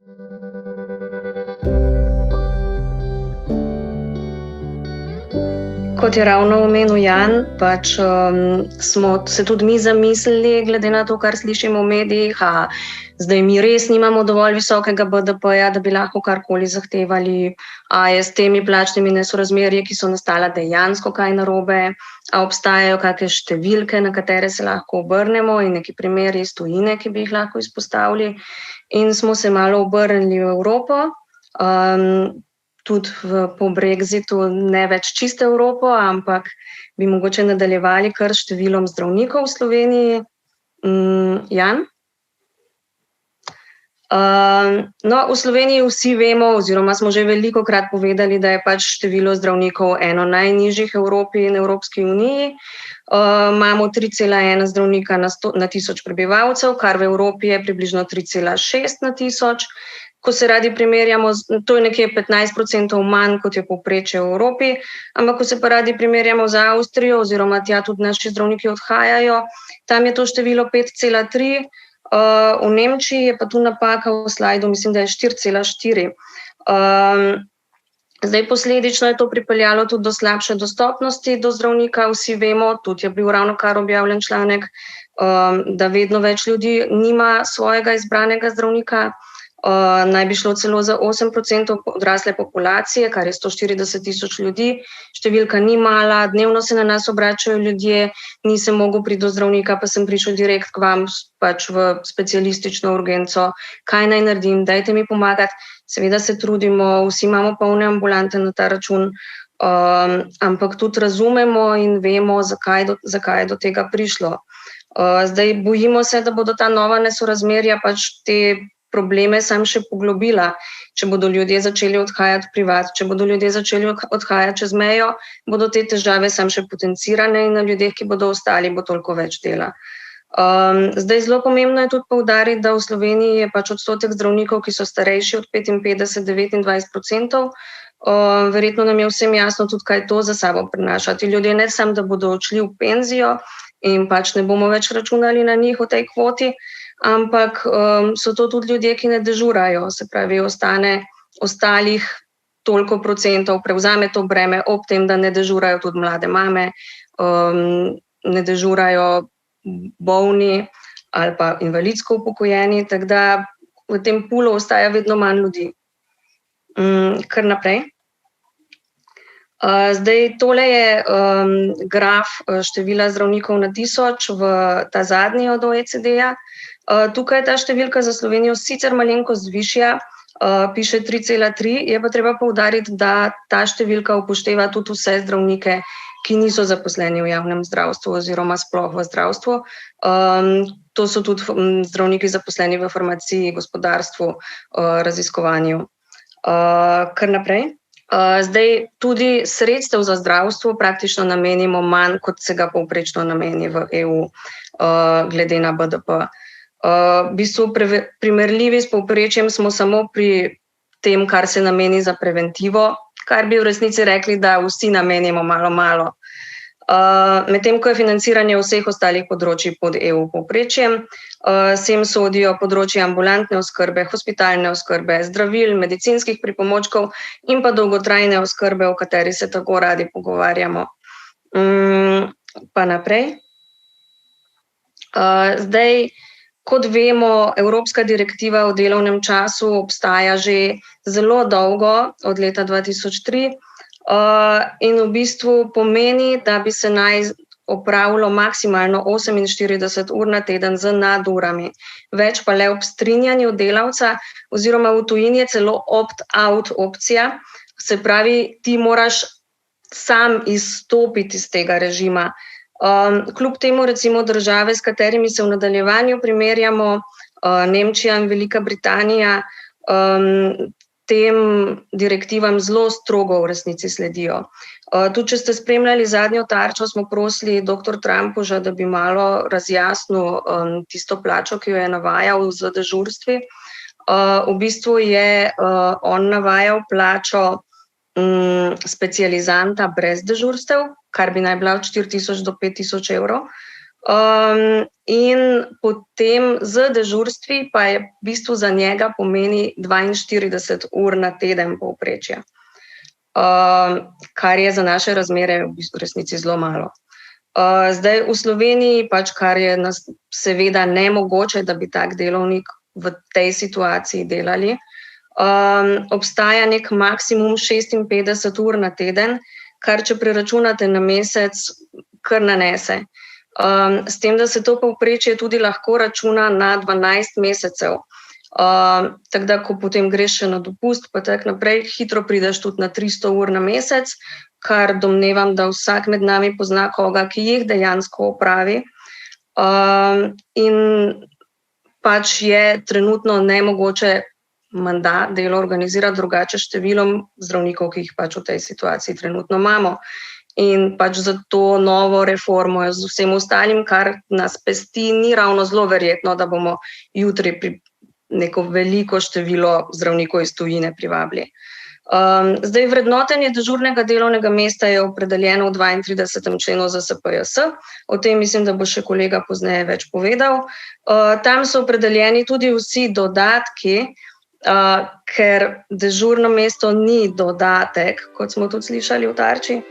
Kot je ravno omenil Jan, smo se tudi mi zamislili, glede na to, kar slišimo v medijih, zdaj mi res nimamo dovolj visokega BDP-ja, da bi lahko karkoli zahtevali, je s temi plačnimi nesorazmerji, ki so nastala, dejansko kaj narobe, obstajajo kakšne številke, na katere se lahko obrnemo, in neki primeri iz tujine, ki bi jih lahko izpostavili. In smo se malo obrnili v Evropo, tudi po brexitu ne več čisto Evropo, ampak bi mogoče nadaljevali kar s številom zdravnikov v Sloveniji. Jan? No, v Sloveniji vsi vemo, oziroma smo že velikokrat povedali, da je pač število zdravnikov eno najnižjih v Evropi in Evropski uniji. Imamo 3,1 zdravnika na 1000 prebivalcev, kar v Evropi je približno 3,6 na 1000. Ko se radi primerjamo, to je nekje 15% manj, kot je povprečje v Evropi, ampak ko se pa radi primerjamo z Avstrijo, oziroma tja tudi naši zdravniki odhajajo, tam je to število 5,3, v Nemčiji je pa tu napaka v slajdu, mislim, da je 4,4. Zdaj posledično je to pripeljalo tudi do slabše dostopnosti do zdravnika. Vsi vemo, tudi je bil ravnokar objavljen članek, da vedno več ljudi nima svojega izbranega zdravnika. Naj bi šlo celo za 8% odrasle populacije, kar je 140 000 ljudi. Številka ni mala, dnevno se na nas obračajo ljudje, nisem mogel priti do zdravnika, pa sem prišel direkt k vam pač v specialistično urgenco. Kaj naj naredim, dajte mi pomagati. Seveda se trudimo, vsi imamo polne ambulante na ta račun, ampak tudi razumemo in vemo, zakaj je do tega prišlo. Zdaj bojimo se, da bodo ta nova nesorazmerja pač te probleme sam še poglobila. Če bodo ljudje začeli odhajati privat, če bodo ljudje začeli odhajati čez mejo, bodo te težave sam še potencirane in na ljudeh, ki bodo ostali, bo toliko več dela. Zdaj zelo pomembno je tudi poudariti, da v Sloveniji je pač odstotek zdravnikov, ki so starejši od 55, 29%. Verjetno nam je vsem jasno tudi, kaj to za sabo prinaša. Ti ljudje ne samo, da bodo odšli v penzijo in pač ne bomo več računali na njih v tej kvoti, ampak so to tudi ljudje, ki ne dežurajo, se pravi, ostane ostalih toliko procentov, prevzame to breme, ob tem, da ne dežurajo tudi mlade mame, ne dežurajo bolni ali pa invalidsko upokojeni, tako da v tem pulu ostaja vedno manj ljudi. Kar naprej. Zdaj, tole je graf števila zdravnikov na 1000, ta zadnji od OECD-ja. Tukaj je ta številka za Slovenijo sicer malenkost višja, piše 3,3, je pa treba poudariti, da ta številka upošteva tudi vse zdravnike, ki niso zaposleni v javnem zdravstvu oziroma sploh v zdravstvu. To so tudi zdravniki zaposleni v farmaciji, gospodarstvu, raziskovanju. Kar naprej. Zdaj, tudi sredstev za zdravstvo praktično namenimo manj, kot se ga povprečno nameni v EU, glede na BDP. V bistvu primerljivi s povprečjem smo samo pri tem, kar se nameni za preventivo, kar bi v resnici rekli, da vsi namenimo malo. Medtem ko je financiranje vseh ostalih področij pod EU povprečjem, sem sodijo področje ambulantne oskrbe, hospitalne oskrbe, zdravil, medicinskih pripomočkov in pa dolgotrajne oskrbe, o kateri se tako radi pogovarjamo. Pa naprej. Zdaj, kot vemo, Evropska direktiva o delovnem času obstaja že zelo dolgo, od leta 2003, in v bistvu pomeni, da bi se naj opravilo maksimalno 48 ur na teden z nadurami, več pa le ob strinjanju delavca, oziroma v tujini je celo opt-out opcija, se pravi, ti moraš sam izstopiti iz tega režima. Kljub temu recimo države, s katerimi se v nadaljevanju primerjamo, Nemčija in Velika Britanija, tem direktivam zelo strogo v resnici sledijo. Tudi če ste spremljali zadnjo Tarčo, smo prosili dr. Trampuža, da bi malo razjasnil tisto plačo, ki jo je navajal z dežurstvi. V bistvu je on navajal plačo specializanta brez dežurstev, kar bi naj bila od 4000 do 5000 evrov. In potem z dežurstvi pa je v bistvu za njega pomeni 42 ur na teden povprečje, kar je za naše razmere v bistvu resnici zelo malo. Zdaj v Sloveniji, pač kar je seveda nemogoče, da bi tak delovnik v tej situaciji delali, obstaja nek maksimum 56 ur na teden, kar če preračunate na mesec, kar nanese. S tem, da se to povprečje tudi lahko računa na 12 mesecev. Tako da, ko potem greš še na dopust, pa tako naprej, hitro prideš tudi na 300 ur na mesec, kar domnevam, da vsak med nami pozna koga, ki jih dejansko opravi. In pač je trenutno nemogoče menda delo organizirati drugače številom zdravnikov, ki jih pač v tej situaciji trenutno imamo. In pač za to novo reformo z vsem ostalim, kar nas pesti, ni ravno zelo verjetno, da bomo jutri neko veliko število zdravnikov iz tujine privabili. Zdaj, vrednotenje dežurnega delovnega mesta je opredeljeno v 32. členu ZSPJS. O tem mislim, da bo še kolega pozneje več povedal. Tam so opredeljeni tudi vsi dodatki, ker dežurno mesto ni dodatek, kot smo tudi slišali v Tarči.